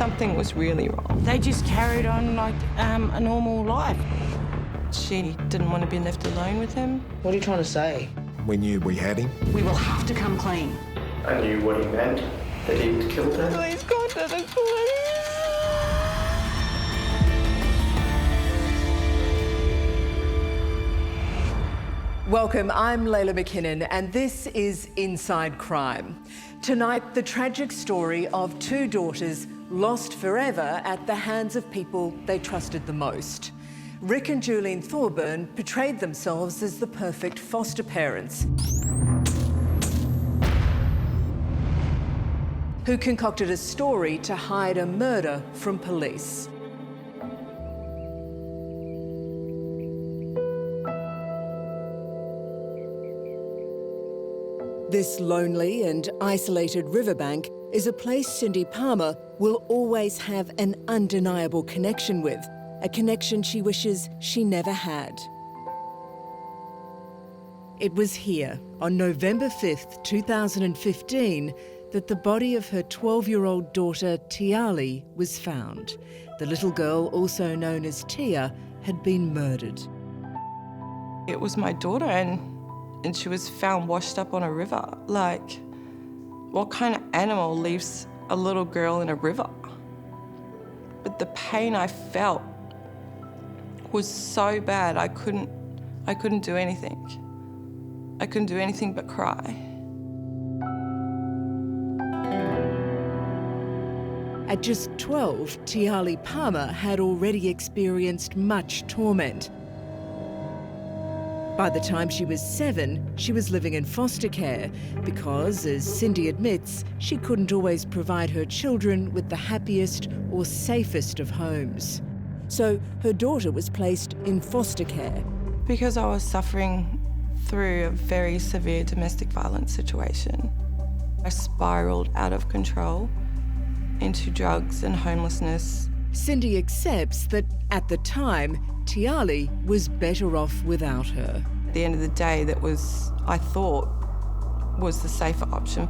Something was really wrong. They just carried on like a normal life. She didn't want to be left alone with him. What are you trying to say? We knew we had him. We will have to come clean. I knew what he meant, that he'd killed her. Please go to the police. Welcome, I'm Leila McKinnon and this is Inside Crime. Tonight, the tragic story of two daughters lost forever at the hands of people they trusted the most. Rick and Julian Thorburn portrayed themselves as the perfect foster parents who concocted a story to hide a murder from police. This lonely and isolated riverbank is a place Cindy Palmer will always have an undeniable connection with, a connection she wishes she never had. It was here, on November 5th, 2015, that the body of her 12-year-old daughter, Tiahleigh, was found. The little girl, also known as Tia, had been murdered. It was my daughter and she was found washed up on a river. Like, what kind of animal leaves a little girl in a river? But the pain I felt was so bad, I couldn't do anything. I couldn't do anything but cry. At just 12, Tiahleigh Palmer had already experienced much torment. By the time she was 7, she was living in foster care because, as Cindy admits, she couldn't always provide her children with the happiest or safest of homes. So her daughter was placed in foster care. Because I was suffering through a very severe domestic violence situation, I spiraled out of control into drugs and homelessness. Cindy accepts that at the time, Tiahleigh was better off without her. At the end of the day, that was, I thought, was the safer option.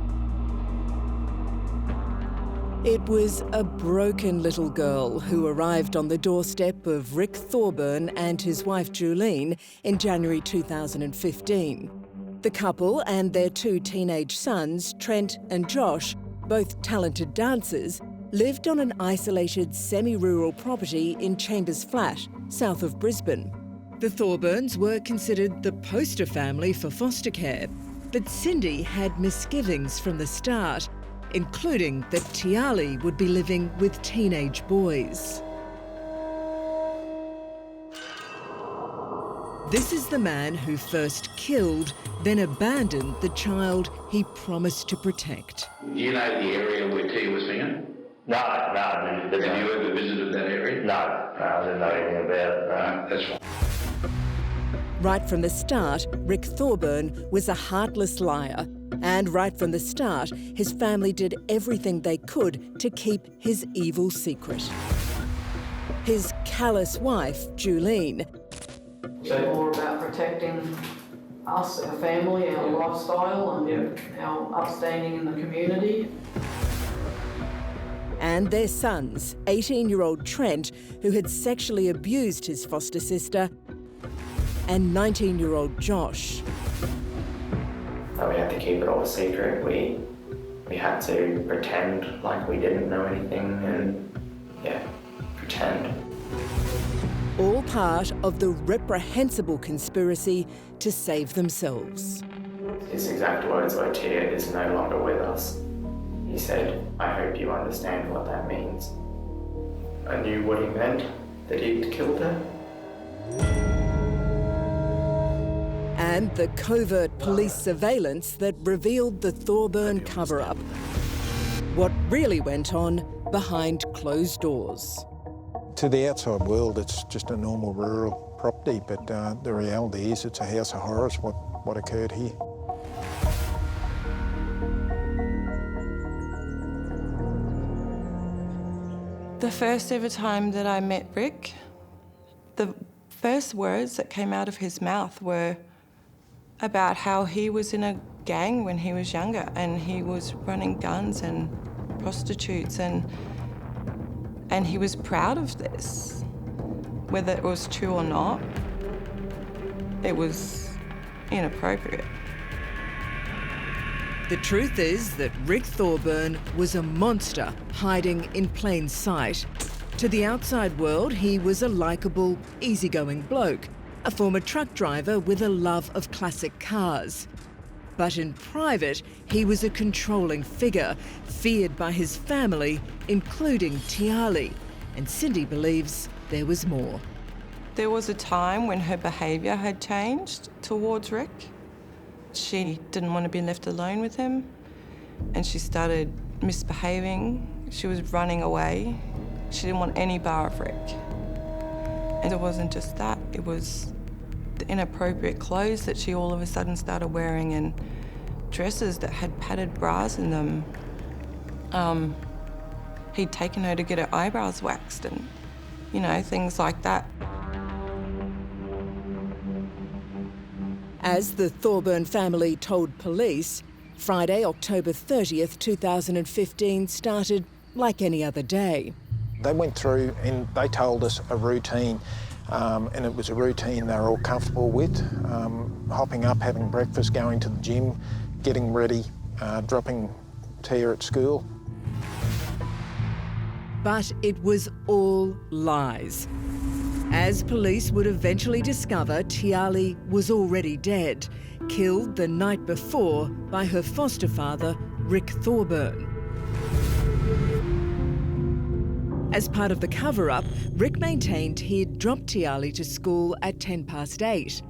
It was a broken little girl who arrived on the doorstep of Rick Thorburn and his wife Julian in January 2015. The couple and their 2 teenage sons, Trent and Josh, both talented dancers, lived on an isolated semi-rural property in Chambers Flat, south of Brisbane. The Thorburns were considered the poster family for foster care, but Cindy had misgivings from the start, including that Tiahleigh would be living with teenage boys. This is the man who first killed, then abandoned the child he promised to protect. Do you know the area where Tia was found? No. Have you ever visited that area? No, I didn't know anything about it. No, that's fine. Right from the start, Rick Thorburn was a heartless liar. And right from the start, his family did everything they could to keep his evil secret. His callous wife, Julian, So more about protecting us, our family, our lifestyle, and our upstanding in the community. and their sons, 18-year-old Trent, who had sexually abused his foster sister, and 19-year-old Josh. We had to keep it all a secret. We had to pretend like we didn't know anything and, pretend. All part of the reprehensible conspiracy to save themselves. His exact words were, "Tia is no longer with us." He said, "I hope you understand what that means." I knew what he meant, that he'd killed her. And the covert police surveillance that revealed the Thorburn cover-up. What really went on behind closed doors. To the outside world, it's just a normal rural property, but the reality is it's a house of horrors, what occurred here. The first ever time that I met Rick, the first words that came out of his mouth were about how he was in a gang when he was younger and he was running guns and prostitutes, and And he was proud of this. Whether it was true or not, it was inappropriate. The truth is that Rick Thorburn was a monster hiding in plain sight. To the outside world, he was a likeable, easygoing bloke, a former truck driver with a love of classic cars. But in private, he was a controlling figure, feared by his family, including Tiahleigh. And Cindy believes there was more. There was a time when her behaviour had changed towards Rick. She didn't want to be left alone with him, and she started misbehaving. She was running away. She didn't want any bar of Rick. And it wasn't just that, it was the inappropriate clothes that she all of a sudden started wearing and dresses that had padded bras in them. He'd taken her to get her eyebrows waxed and, things like that. As the Thorburn family told police, Friday, October 30th, 2015 started like any other day. They went through and they told us a routine, and it was a routine they were all comfortable with. Hopping up, having breakfast, going to the gym, getting ready, dropping Tia at school. But it was all lies. As police would eventually discover, Tiahleigh was already dead, killed the night before by her foster father, Rick Thorburn. As part of the cover-up, Rick maintained he'd dropped Tiahleigh to school at 8:10.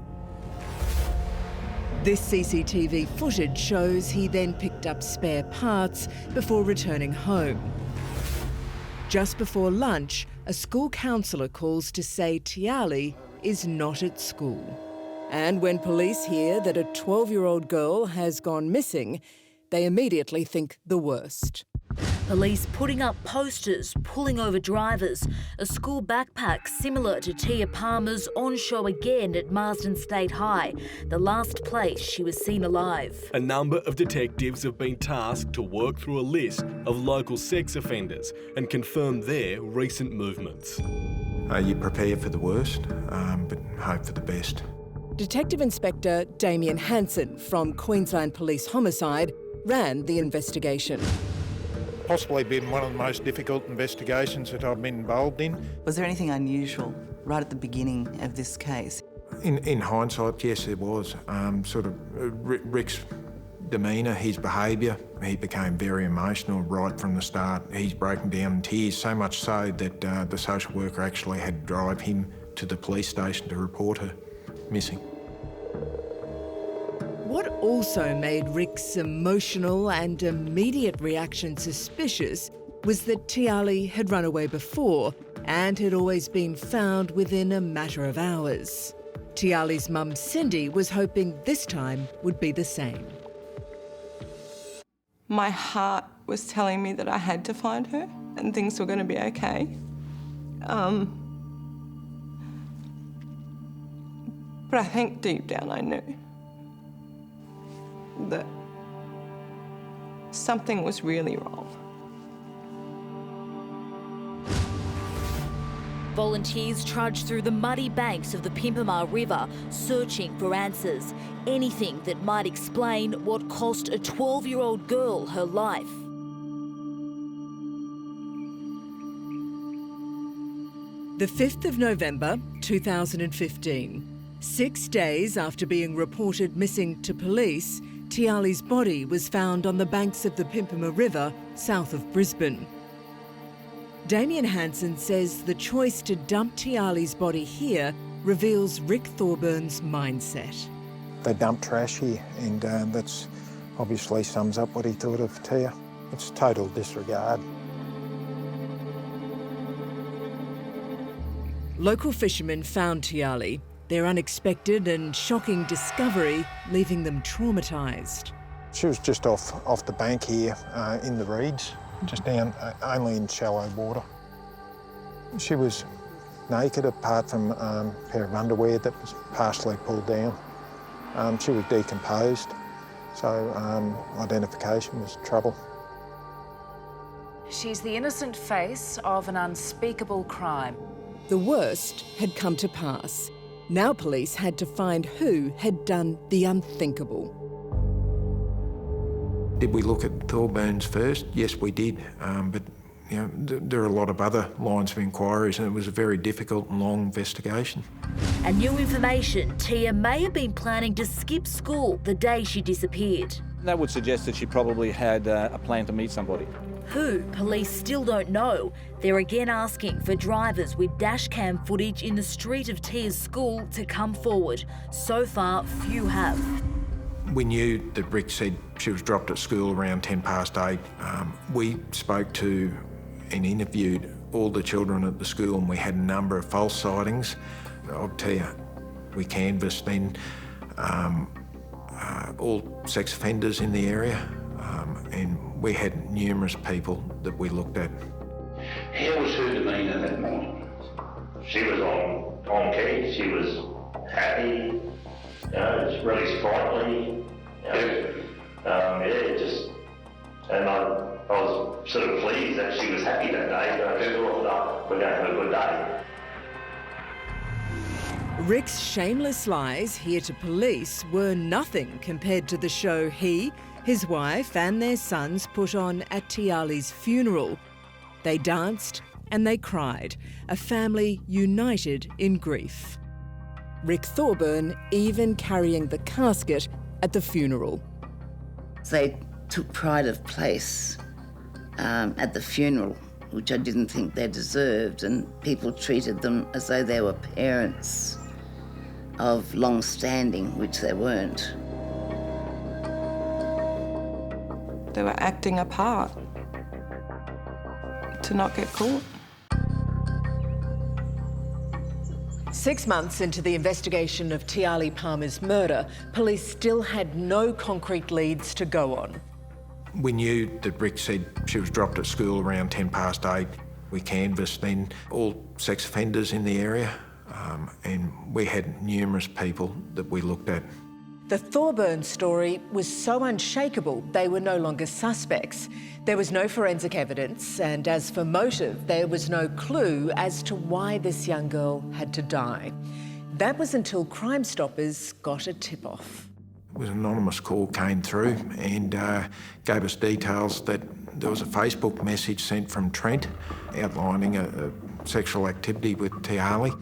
This CCTV footage shows he then picked up spare parts before returning home. Just before lunch, a school counsellor calls to say Tiahleigh is not at school. And when police hear that a 12-year-old girl has gone missing, they immediately think the worst. Police putting up posters, pulling over drivers. A school backpack similar to Tia Palmer's on show again at Marsden State High, the last place she was seen alive. A number of detectives have been tasked to work through a list of local sex offenders and confirm their recent movements. You prepare for the worst, but hope for the best. Detective Inspector Damien Hansen from Queensland Police Homicide ran the investigation. Possibly been one of the most difficult investigations that I've been involved in. Was there anything unusual right at the beginning of this case? In hindsight, yes, there was. Rick's demeanour, his behaviour, he became very emotional right from the start. He's broken down in tears, so much so that the social worker actually had to drive him to the police station to report her missing. What also made Rick's emotional and immediate reaction suspicious was that Tiahleigh had run away before and had always been found within a matter of hours. Tiahleigh's mum, Cindy, was hoping this time would be the same. My heart was telling me that I had to find her and things were going to be okay. But I think deep down I knew that something was really wrong. Volunteers trudged through the muddy banks of the Pimpama River, searching for answers. Anything that might explain what cost a 12-year-old girl her life. The 5th of November, 2015. 6 days after being reported missing to police, Tiahleigh's body was found on the banks of the Pimpama River, south of Brisbane. Damien Hansen says the choice to dump Tiahleigh's body here reveals Rick Thorburn's mindset. They dumped trash here, and that's obviously sums up what he thought of Tia. It's total disregard. Local fishermen found Tiahleigh, their unexpected and shocking discovery leaving them traumatised. She was just off the bank here in the reeds, just down, only in shallow water. She was naked apart from a pair of underwear that was partially pulled down. She was decomposed, so identification was trouble. She's the innocent face of an unspeakable crime. The worst had come to pass. Now police had to find who had done the unthinkable. Did we look at Thorburns first? Yes, we did. But you know, there are a lot of other lines of inquiries, and it was a very difficult and long investigation. And new information, Tia may have been planning to skip school the day she disappeared. That would suggest that she probably had a plan to meet somebody. Who, police still don't know. They're again asking for drivers with dashcam footage in the street of Tia's school to come forward. So far, few have. We knew that Rick said she was dropped at school around 8:10. We spoke to and interviewed all the children at the school, and we had a number of false sightings of Tia. We canvassed then all sex offenders in the area, and we had numerous people that we looked at. How was her demeanour that morning? She was on key, she was happy, you know, it's really sprightly, you know, just, and I was sort of pleased that she was happy that day, but I just thought, we're going to have a good day. Rick's shameless lies here to police were nothing compared to the show he, his wife and their sons put on at Tiahleigh's funeral. They danced and they cried, a family united in grief. Rick Thorburn even carrying the casket at the funeral. They took pride of place at the funeral, which I didn't think they deserved, and people treated them as though they were parents of long standing, which they weren't. They were acting a part to not get caught. 6 months into the investigation of Tiahleigh Palmer's murder, police still had no concrete leads to go on. We knew that Rick said she was dropped at school around 8:10. We canvassed then all sex offenders in the area, and we had numerous people that we looked at. The Thorburn story was so unshakable they were no longer suspects. There was no forensic evidence, and as for motive, there was no clue as to why this young girl had to die. That was until Crime Stoppers got a tip-off. It was an anonymous call came through and gave us details that there was a Facebook message sent from Trent outlining a sexual activity with Tiahleigh,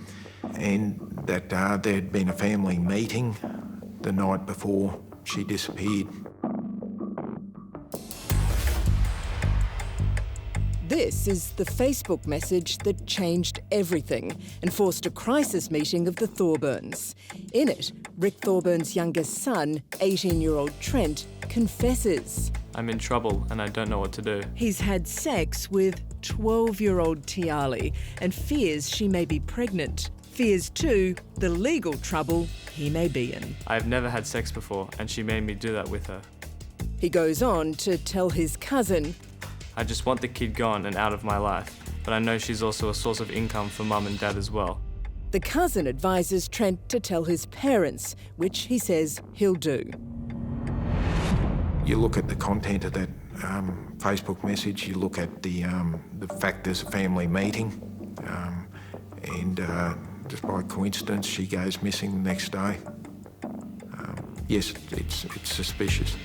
and that there had been a family meeting the night before she disappeared. This is the Facebook message that changed everything and forced a crisis meeting of the Thorburns. In it, Rick Thorburn's youngest son, 18-year-old Trent, confesses. I'm in trouble and I don't know what to do. He's had sex with 12-year-old Tiahleigh and fears she may be pregnant. Fears too the legal trouble he may be in. I've never had sex before and she made me do that with her. He goes on to tell his cousin, I just want the kid gone and out of my life, but I know she's also a source of income for Mum and Dad as well. The cousin advises Trent to tell his parents, which he says he'll do. You look at the content of that Facebook message, you look at the fact there's a family meeting, and just by coincidence she goes missing the next day. Yes, it's suspicious.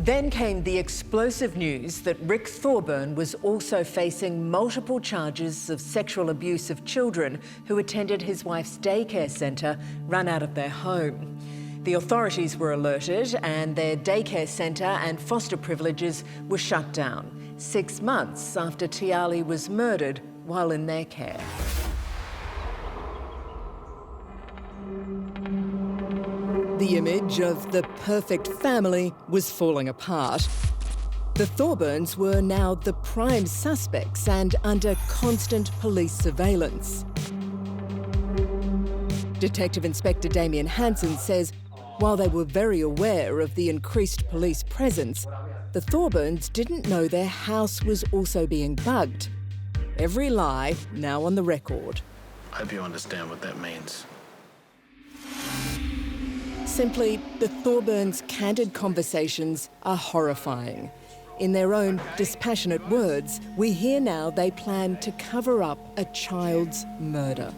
Then came the explosive news that Rick Thorburn was also facing multiple charges of sexual abuse of children who attended his wife's daycare centre run out of their home. The authorities were alerted and their daycare centre and foster privileges were shut down 6 months after Tiahleigh was murdered while in their care. The image of the perfect family was falling apart. The Thorburns were now the prime suspects and under constant police surveillance. Detective Inspector Damien Hansen says while they were very aware of the increased police presence, the Thorburns didn't know their house was also being bugged. Every lie now on the record. I hope you understand what that means. Simply, the Thorburns' candid conversations are horrifying. In their own dispassionate words, we hear now they plan to cover up a child's murder.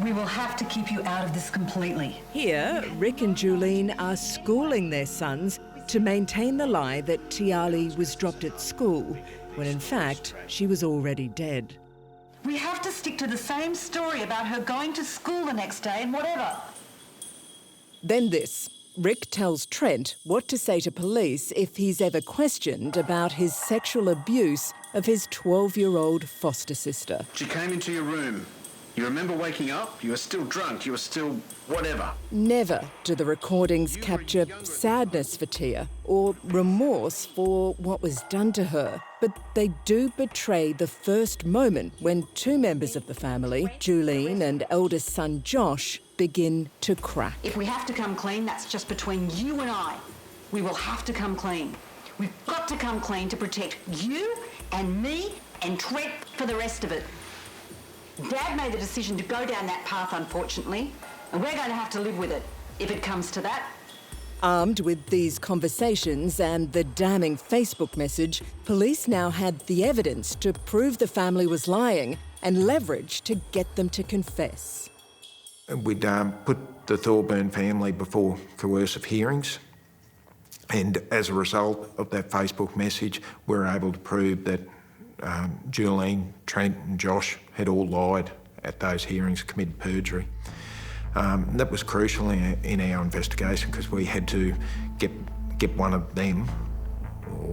We will have to keep you out of this completely. Here, Rick and Julene are schooling their sons to maintain the lie that Tiahleigh was dropped at school, when in fact she was already dead. We have to stick to the same story about her going to school the next day and whatever. Then this. Rick tells Trent what to say to police if he's ever questioned about his sexual abuse of his 12-year-old foster sister. She came into your room. You remember waking up? You were still drunk. You were still whatever. Never do the recordings capture sadness for Tia or remorse for what was done to her. But they do betray the first moment when two members of the family, Julene and eldest son Josh, begin to crack. If we have to come clean, that's just between you and I. We will have to come clean. We've got to come clean to protect you and me and Trent for the rest of it. Dad made the decision to go down that path, unfortunately, and we're going to have to live with it, if it comes to that. Armed with these conversations and the damning Facebook message, police now had the evidence to prove the family was lying and leverage to get them to confess. We'd put the Thorburn family before coercive hearings, and as a result of that Facebook message, we were able to prove that Julene, Trent and Josh had all lied at those hearings, committed perjury. That was crucial in our investigation because we had to get one of them,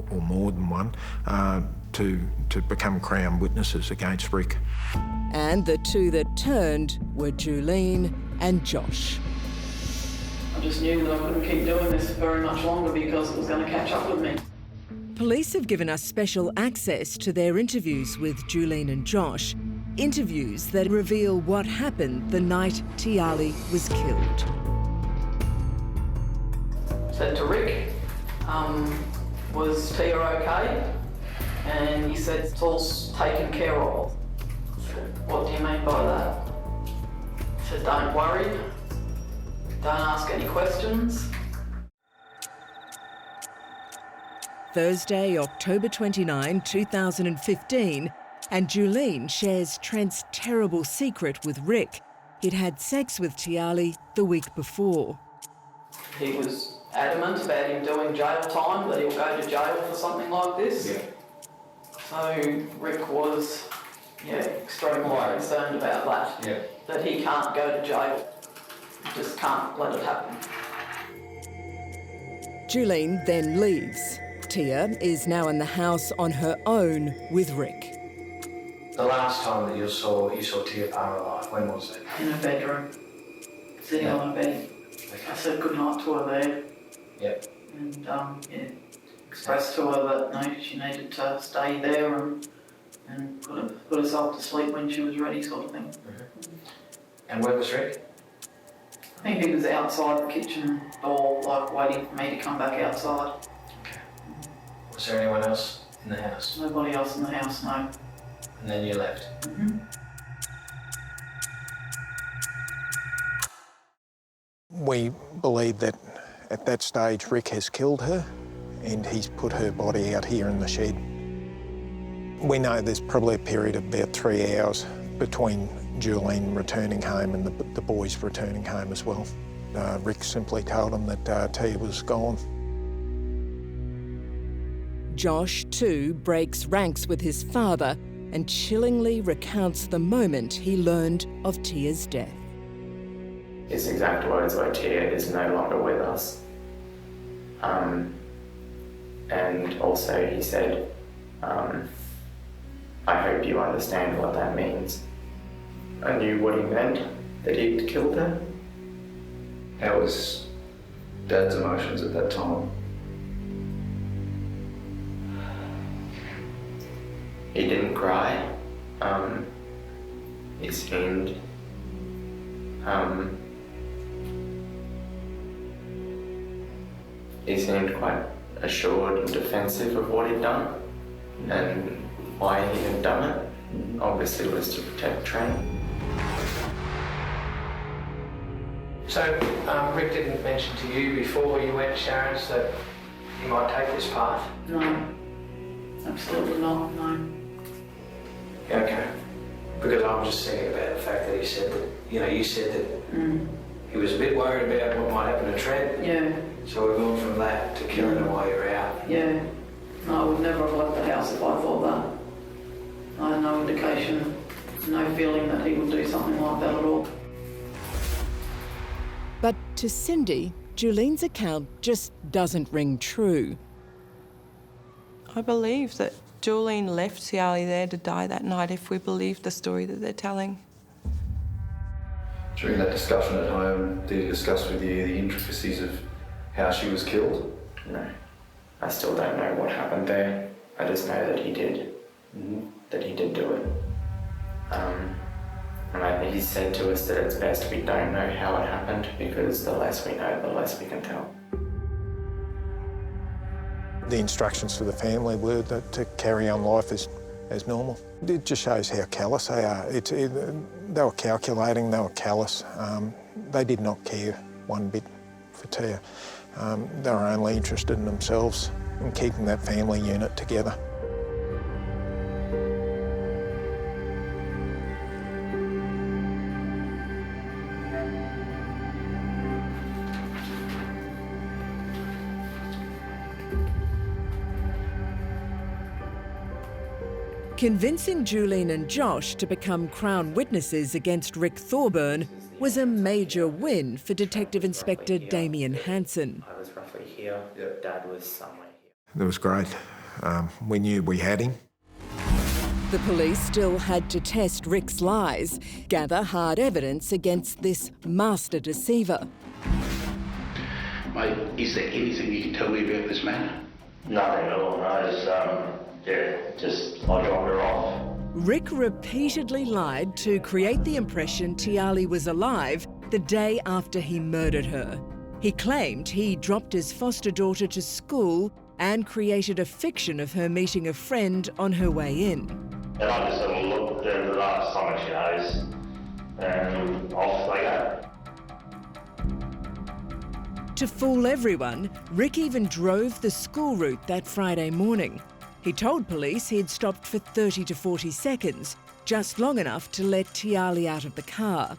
or more than one, to become Crown witnesses against Rick. And the two that turned were Julene and Josh. I just knew that I couldn't keep doing this very much longer because it was going to catch up with me. Police have given us special access to their interviews with Julene and Josh, interviews that reveal what happened the night Tiahleigh was killed. Said to Rick, was Tia okay? And he said, it's all taken care of. I said, what do you mean by that? He said, don't worry, don't ask any questions. Thursday, October 29, 2015, and Julene shares Trent's terrible secret with Rick. He'd had sex with Tiahleigh the week before. He was adamant about him doing jail time, that he'll go to jail for something like this. Yeah. So Rick was, extremely concerned about that. Yeah. That he can't go to jail. He just can't let it happen. Julene then leaves. Tia is now in the house on her own with Rick. The last time that you saw Tia Palmer alive, when was it? In her bedroom, sitting on her bed. Okay. I said goodnight to her there. Yep. And expressed to her that she needed to stay there and put herself to sleep when she was ready, sort of thing. Mm-hmm. And where was Rick? I think he was outside the kitchen door, waiting for me to come back outside. Okay. Was there anyone else in the house? Nobody else in the house, no. And then you left? Mm-hmm. We believe that at that stage Rick has killed her and he's put her body out here in the shed. We know there's probably a period of about 3 hours between Julene returning home and the boys returning home as well. Rick simply told them that Tia was gone. Josh, too, breaks ranks with his father and chillingly recounts the moment he learned of Tia's death. His exact words were, Tia is no longer with us. And also he said, I hope you understand what that means. I knew what he meant, that he'd killed her. How was Dad's emotions at that time? He didn't cry. He seemed quite assured and defensive of what he'd done and why he had done it. Obviously was to protect Trent. So Rick didn't mention to you before you went, Sharon, that he might take this path? No. Absolutely not, no. Yeah, okay. Because I'm just thinking about the fact that he said that, you said that he was a bit worried about what might happen to Trent. Yeah. So we're going from that to killing her while you're out. Yeah. No, I would never have left the house if I thought that. I had no indication, no feeling that he would do something like that at all. But to Cindy, Julene's account just doesn't ring true. I believe that Julene left Tiahleigh there to die that night if we believe the story that they're telling. During that discussion at home, did he discuss with you the intricacies of how she was killed? No. I still don't know what happened there. I just know that he did. That he did do it. And he said to us that it's best we don't know how it happened because the less we know, the less we can tell. The instructions for the family were that to carry on life as normal. It just shows how callous they are. They were calculating, they were callous. They did not care one bit for Tia. They were only interested in themselves and keeping that family unit together. Convincing Julene and Josh to become Crown witnesses against Rick Thorburn was a major win for Detective Inspector Damien Hansen. I was roughly here. Dad was somewhere here. It was great. We knew we had him. The police still had to test Rick's lies, gather hard evidence against this master deceiver. Mate, is there anything you can tell me about this matter? Nothing at all, no. I dropped her off. Rick repeatedly lied to create the impression Tiahleigh was alive the day after he murdered her. He claimed he dropped his foster daughter to school and created a fiction of her meeting a friend on her way in. And I just said, well, look, the last time she knows, and off they go. To fool everyone, Rick even drove the school route that Friday morning. He told police he'd stopped for 30 to 40 seconds, just long enough to let Tiahleigh out of the car.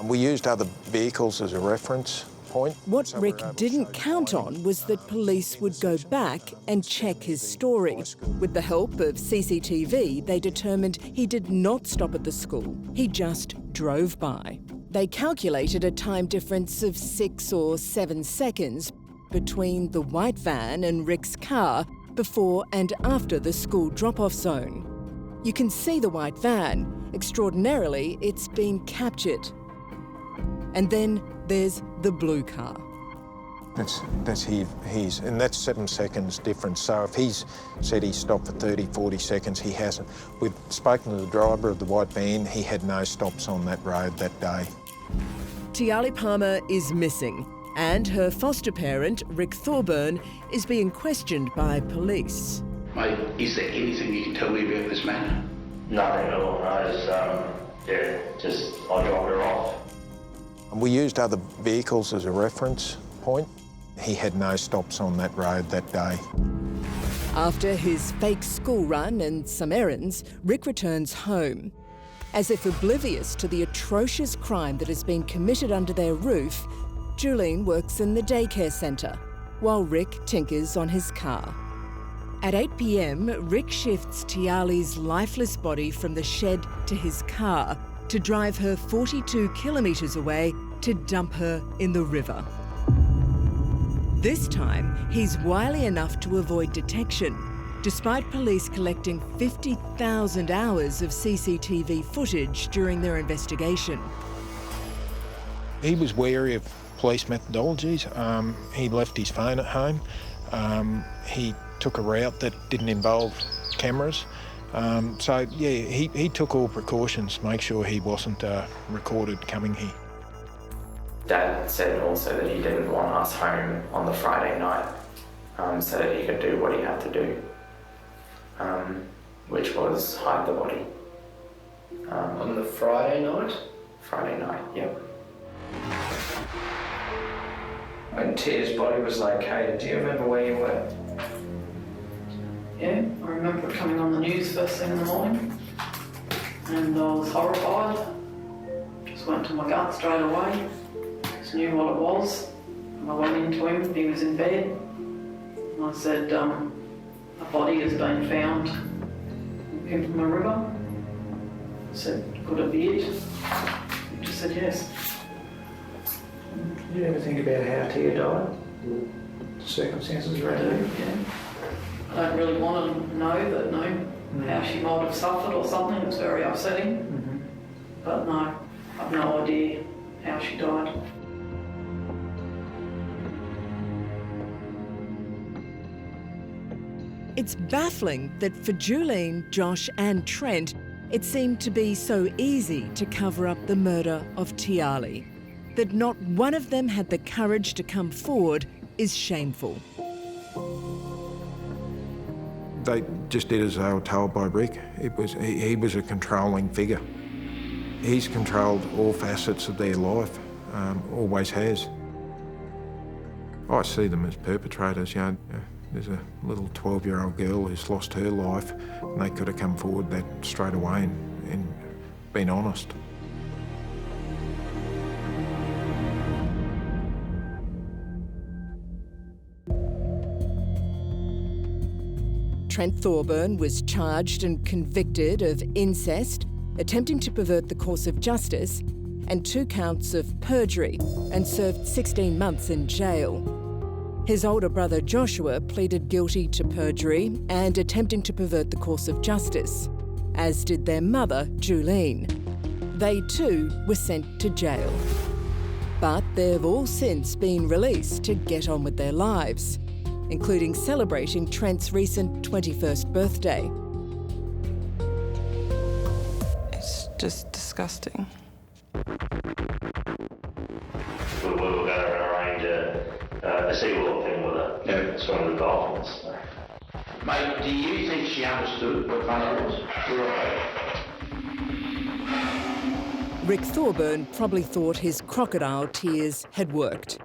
We used other vehicles as a reference point. What Rick didn't count on was that police would go back and check his story. With the help of CCTV, they determined he did not stop at the school. He just drove by. They calculated a time difference of 6 or 7 seconds between the white van and Rick's car before and after the school drop-off zone. You can see the white van. Extraordinarily, it's been captured. And then there's the blue car. That's his, and that's 7 seconds difference. So if he's said he stopped for 30, 40 seconds, he hasn't. We've spoken to the driver of the white van. He had no stops on that road that day. Tiahleigh Palmer is missing, and her foster parent, Rick Thorburn, is being questioned by police. Mate, is there anything you can tell me about this matter? Nothing at all, no. I dropped her off. We used other vehicles as a reference point. He had no stops on that road that day. After his fake school run and some errands, Rick returns home. As if oblivious to the atrocious crime that has been committed under their roof, Julene works in the daycare centre, while Rick tinkers on his car. At 8 p.m, Rick shifts Tiahleigh's lifeless body from the shed to his car to drive her 42 kilometres away to dump her in the river. This time, he's wily enough to avoid detection, despite police collecting 50,000 hours of CCTV footage during their investigation. He was wary of police methodologies. He left his phone at home. He took a route that didn't involve cameras. He took all precautions to make sure he wasn't recorded coming here. Dad said also that he didn't want us home on the Friday night so that he could do what he had to do, which was hide the body. On the Friday night? Friday night, yep. When Tia's body was located, do you remember where you were? Yeah, I remember it coming on the news first thing in the morning, and I was horrified. Just went to my gut straight away, just knew what it was. And I went into him, he was in bed, and I said, a body has been found in Pimpama River. I said, could it be it? He just said yes. Did you ever think about how Tia died? The circumstances around it? Yeah. I don't really want to know how she might have suffered or something. It's very upsetting. But no, I've no idea how she died. It's baffling that for Julene, Josh and Trent, it seemed to be so easy to cover up the murder of Tiahleigh. That not one of them had the courage to come forward is shameful. They just did as they were told by Rick. He was a controlling figure. He's controlled all facets of their life, always has. I see them as perpetrators, you know. There's a little 12-year-old girl who's lost her life, and they could have come forward that straight away and been honest. Trent Thorburn was charged and convicted of incest, attempting to pervert the course of justice, and 2 counts of perjury, and served 16 months in jail. His older brother Joshua pleaded guilty to perjury and attempting to pervert the course of justice, as did their mother, Julene. They too were sent to jail. But they've all since been released to get on with their lives, including celebrating Trent's recent 21st birthday. It's just disgusting. We were going to arrange a seawall thing with her. Yeah. It's one of the dolphins. Mate, do you think she understood what fun was? Rick Thorburn probably thought his crocodile tears had worked.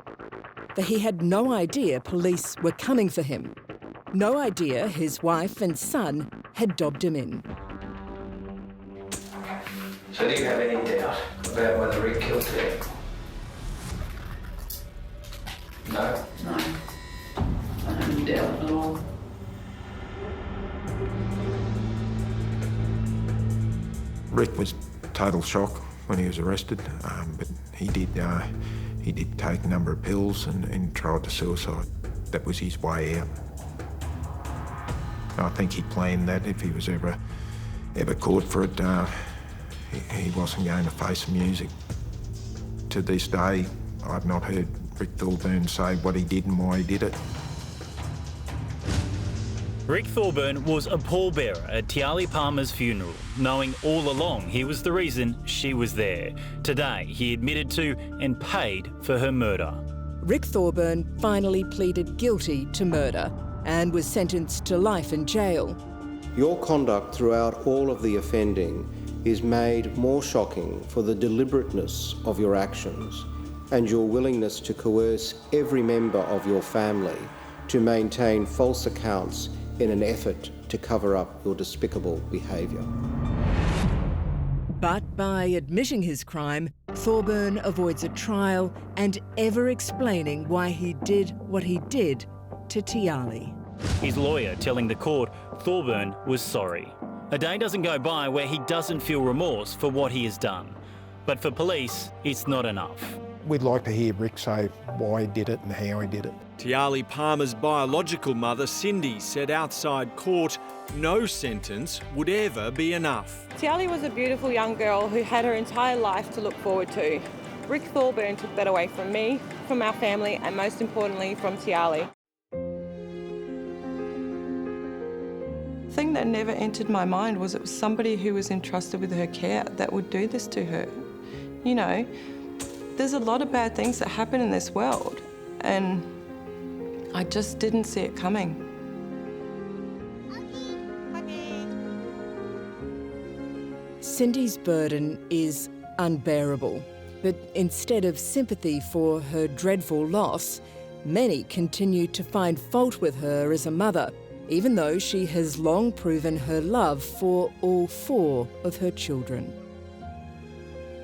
That he had no idea police were coming for him. No idea his wife and son had dobbed him in. So do you have any doubt about whether Rick killed Tia? No? No. I don't have any doubt at all. Rick was total shock when he was arrested, but he did take a number of pills and tried to suicide. That was his way out. I think he planned that if he was ever caught for it, he wasn't going to face the music. To this day, I've not heard Rick Thorburn say what he did and why he did it. Rick Thorburn was a pallbearer at Tiahleigh Palmer's funeral, knowing all along he was the reason she was there. Today, he admitted to and paid for her murder. Rick Thorburn finally pleaded guilty to murder and was sentenced to life in jail. Your conduct throughout all of the offending is made more shocking for the deliberateness of your actions and your willingness to coerce every member of your family to maintain false accounts in an effort to cover up your despicable behaviour. But by admitting his crime, Thorburn avoids a trial and ever explaining why he did what he did to Tiahleigh. His lawyer telling the court Thorburn was sorry. A day doesn't go by where he doesn't feel remorse for what he has done. But for police, it's not enough. We'd like to hear Rick say why he did it and how he did it. Tiahleigh Palmer's biological mother, Cindy, said outside court no sentence would ever be enough. Tiahleigh was a beautiful young girl who had her entire life to look forward to. Rick Thorburn took that away from me, from our family, and most importantly, from Tiahleigh. The thing that never entered my mind was it was somebody who was entrusted with her care that would do this to her. You know, there's a lot of bad things that happen in this world, and I just didn't see it coming. Cindy's burden is unbearable, but instead of sympathy for her dreadful loss, many continue to find fault with her as a mother even though she has long proven her love for all 4 of her children.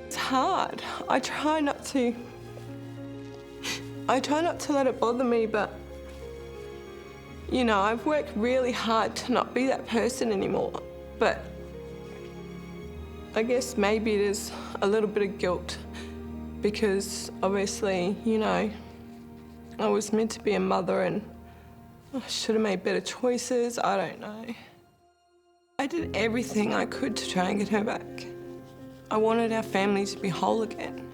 It's hard. I try not to let it bother me, but, you know, I've worked really hard to not be that person anymore. But I guess maybe it is a little bit of guilt because obviously, you know, I was meant to be a mother and I should have made better choices. I don't know. I did everything I could to try and get her back. I wanted our family to be whole again.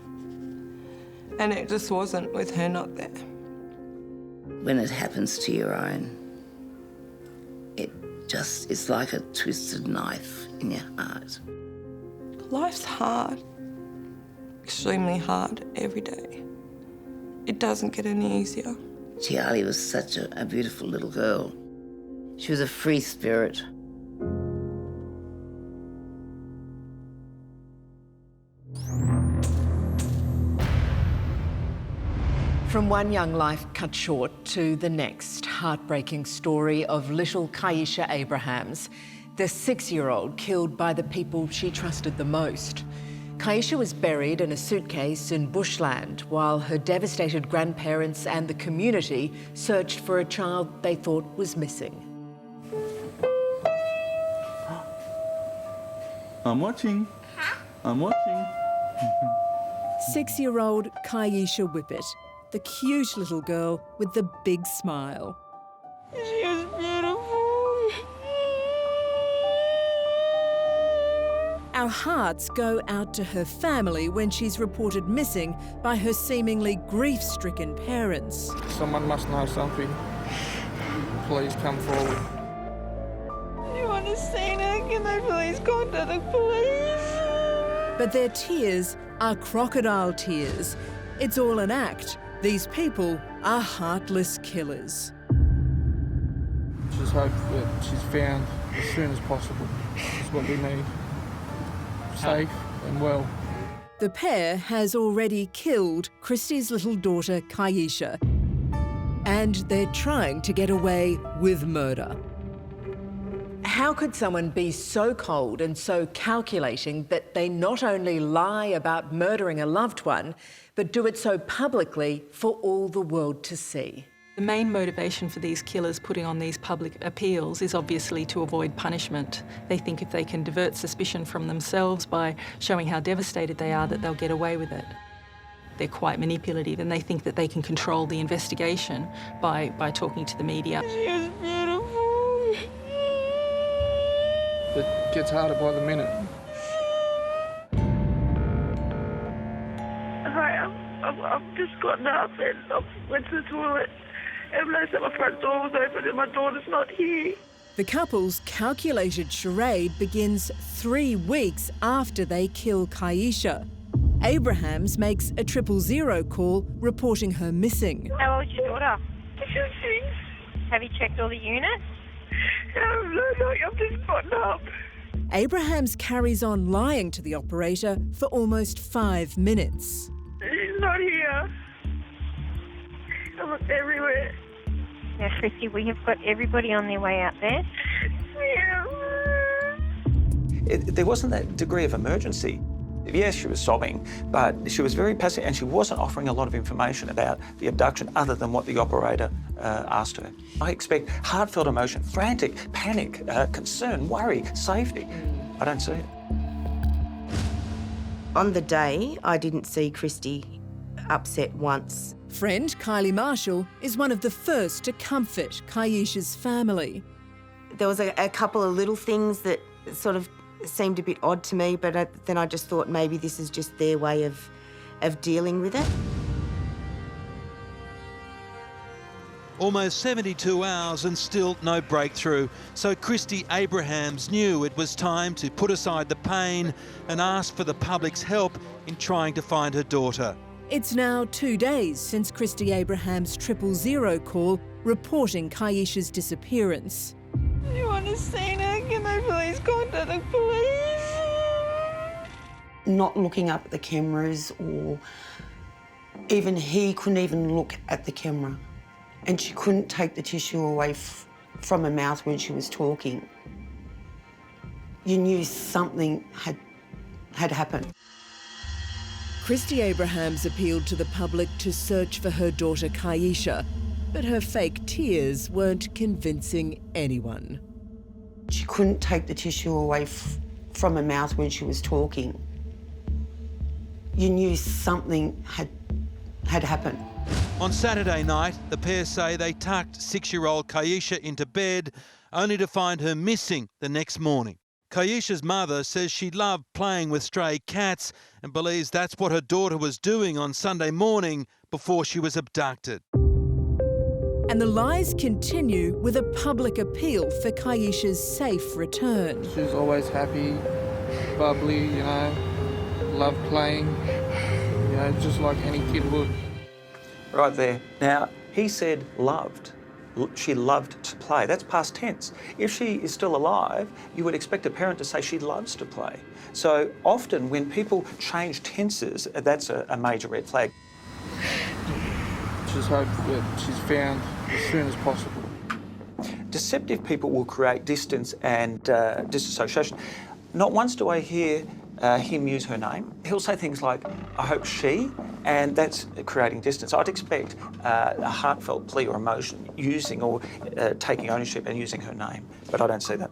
And it just wasn't with her not there. When it happens to your own, it's like a twisted knife in your heart. Life's hard. Extremely hard every day. It doesn't get any easier. Tiahleigh was such a beautiful little girl. She was a free spirit. From one young life cut short to the next heartbreaking story of little Kaisha Abrahams, the 6-year-old killed by the people she trusted the most. Kaisha was buried in a suitcase in bushland while her devastated grandparents and the community searched for a child they thought was missing. I'm watching. I'm watching. 6-year-old Kaisha Whippet, the cute little girl with the big smile. She was beautiful. Our hearts go out to her family when she's reported missing by her seemingly grief-stricken parents. Someone must know something. Please come forward. You want to see her? Can they please contact the police? But their tears are crocodile tears. It's all an act. These people are heartless killers. Just hope that she's found as soon as possible. That's what we need. Safe and well. The pair has already killed Christy's little daughter, Kaisha, and they're trying to get away with murder. How could someone be so cold and so calculating that they not only lie about murdering a loved one, but do it so publicly for all the world to see? The main motivation for these killers putting on these public appeals is obviously to avoid punishment. They think if they can divert suspicion from themselves by showing how devastated they are, that they'll get away with it. They're quite manipulative and they think that they can control the investigation by talking to the media. She was beautiful. It gets harder by the minute. Hi, I've just gotten up and I went to the toilet and realised that my front door was open and my daughter's not here. The couple's calculated charade begins 3 weeks after they kill Kaisha. Abrahams makes a 000 call reporting her missing. How old is your daughter? She's 6. Have you checked all the units? No, I've just gotten up. Abrahams carries on lying to the operator for almost 5 minutes. She's not here. I looked everywhere. Now, Christy, we have got everybody on their way out there. Yeah. There wasn't that degree of emergency. Yes, she was sobbing, but she was very passive and she wasn't offering a lot of information about the abduction other than what the operator asked her. I expect heartfelt emotion, frantic, panic, concern, worry, safety. I don't see it. On the day, I didn't see Christy upset once. Friend Kylie Marshall is one of the first to comfort Kaisha's family. There was a couple of little things that sort of seemed a bit odd to me, but then I just thought maybe this is just their way of dealing with it. Almost 72 hours and still no breakthrough. So Christy Abrahams knew it was time to put aside the pain and ask for the public's help in trying to find her daughter. It's now 2 days since Christy Abrahams' 000 call reporting Kaisha's disappearance. You want to see her? Can they please contact the police? Not looking up at the cameras, or even he couldn't even look at the camera. And she couldn't take the tissue away from her mouth when she was talking, you knew something had happened. Christy Abrahams appealed to the public to search for her daughter Kaisha, but her fake tears weren't convincing anyone. She couldn't take the tissue away from her mouth when she was talking. You knew something had happened. On Saturday night, the pair say they tucked 6-year-old Kaisha into bed, only to find her missing the next morning. Kaisha's mother says she loved playing with stray cats and believes that's what her daughter was doing on Sunday morning before she was abducted. And the lies continue with a public appeal for Kaisha's safe return. She was always happy, bubbly, you know, loved playing, you know, just like any kid would. Right there. Now, he said loved. She loved to play. That's past tense. If she is still alive, you would expect a parent to say she loves to play. So often when people change tenses, that's a major red flag. Just hope that she's found as soon as possible. Deceptive people will create distance and disassociation. Not once do I hear him use her name. He'll say things like, I hope she, and that's creating distance. I'd expect a heartfelt plea or emotion using or taking ownership and using her name, but I don't see that.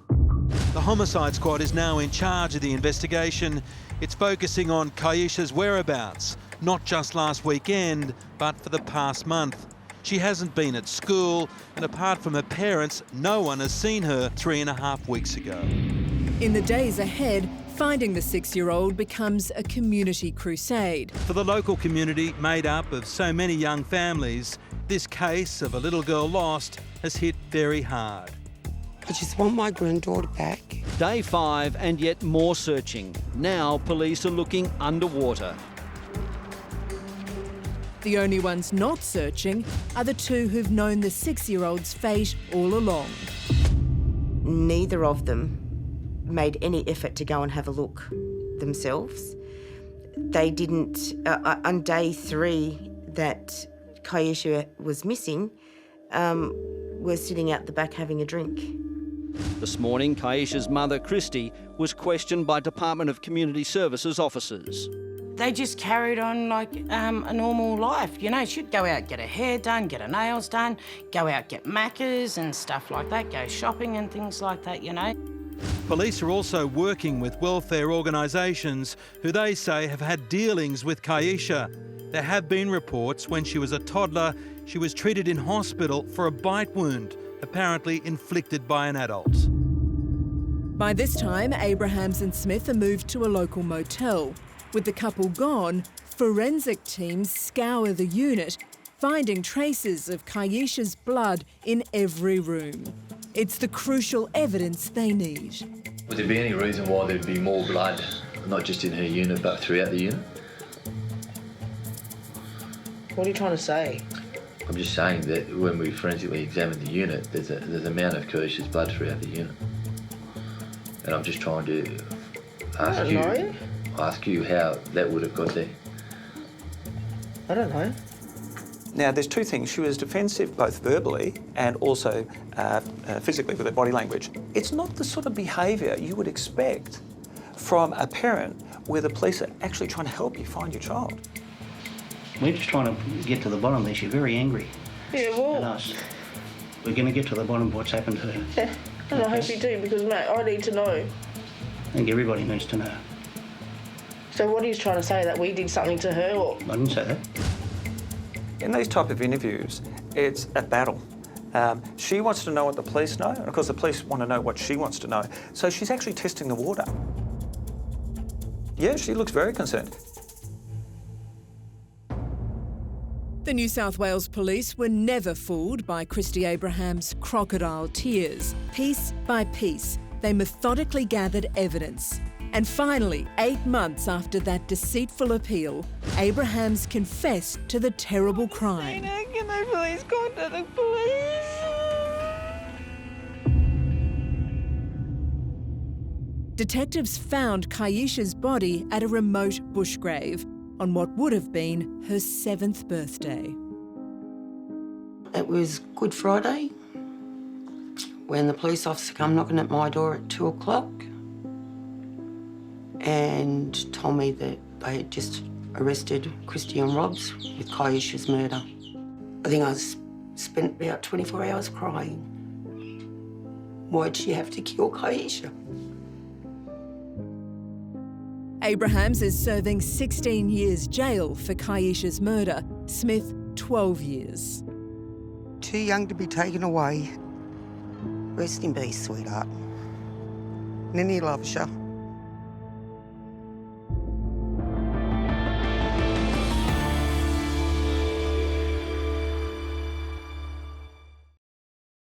The homicide squad is now in charge of the investigation. It's focusing on Kaisha's whereabouts, not just last weekend, but for the past month. She hasn't been at school, and apart from her parents, no one has seen her 3.5 weeks ago. In the days ahead, finding the 6-year-old becomes a community crusade. For the local community, made up of so many young families, this case of a little girl lost has hit very hard. I just want my granddaughter back. Day 5 and yet more searching. Now police are looking underwater. The only ones not searching are the two who've known the 6-year-old's fate all along. Neither of them made any effort to go and have a look themselves. They didn't, on day 3 that Kaisha was missing, were sitting out the back having a drink. This morning, Kaisha's mother, Christy, was questioned by Department of Community Services officers. They just carried on like a normal life. You know, she'd go out, get her hair done, get her nails done, go out, get Maccas and stuff like that, go shopping and things like that, you know. Police are also working with welfare organisations who they say have had dealings with Kaisha. There have been reports when she was a toddler, she was treated in hospital for a bite wound, apparently inflicted by an adult. By this time, Abrahams and Smith are moved to a local motel. With the couple gone, forensic teams scour the unit, finding traces of Kaisha's blood in every room. It's the crucial evidence they need. Would there be any reason why there'd be more blood, not just in her unit, but throughout the unit? What are you trying to say? I'm just saying that when we forensically examined the unit, there's an amount of Kaisha's blood throughout the unit. And I'm just trying to ask you how that would have got there. I don't know. Now, there's two things. She was defensive both verbally and also physically with her body language. It's not the sort of behaviour you would expect from a parent where the police are actually trying to help you find your child. We're just trying to get to the bottom of this. You're very angry. Yeah, well... At us. We're going to get to the bottom of what's happened to her. Yeah, and I hope you do, because, mate, I need to know. I think everybody needs to know. So what are you trying to say, that we did something to her, or...? I didn't say that. In these type of interviews, it's a battle. She wants to know what the police know, and of course the police want to know what she wants to know. So she's actually testing the water. Yeah, she looks very concerned. The New South Wales Police were never fooled by Christy Abrahams' crocodile tears. Piece by piece, they methodically gathered evidence. And finally, 8 months after that deceitful appeal, Abrahams confessed to the terrible crime. Can I please contact the police? Detectives found Kaisha's body at a remote bush grave on what would have been her 7th birthday. It was Good Friday. when the police officer come knocking at my door at 2 o'clock and told me that they had just arrested Christy and Robs with Kaisha's murder. I think I spent about 24 hours crying. Why'd she have to kill Kaisha? Abrahams is serving 16 years jail for Kaisha's murder. Smith, 12 years. Too young to be taken away. Rest in peace, sweetheart. Ninny loves you.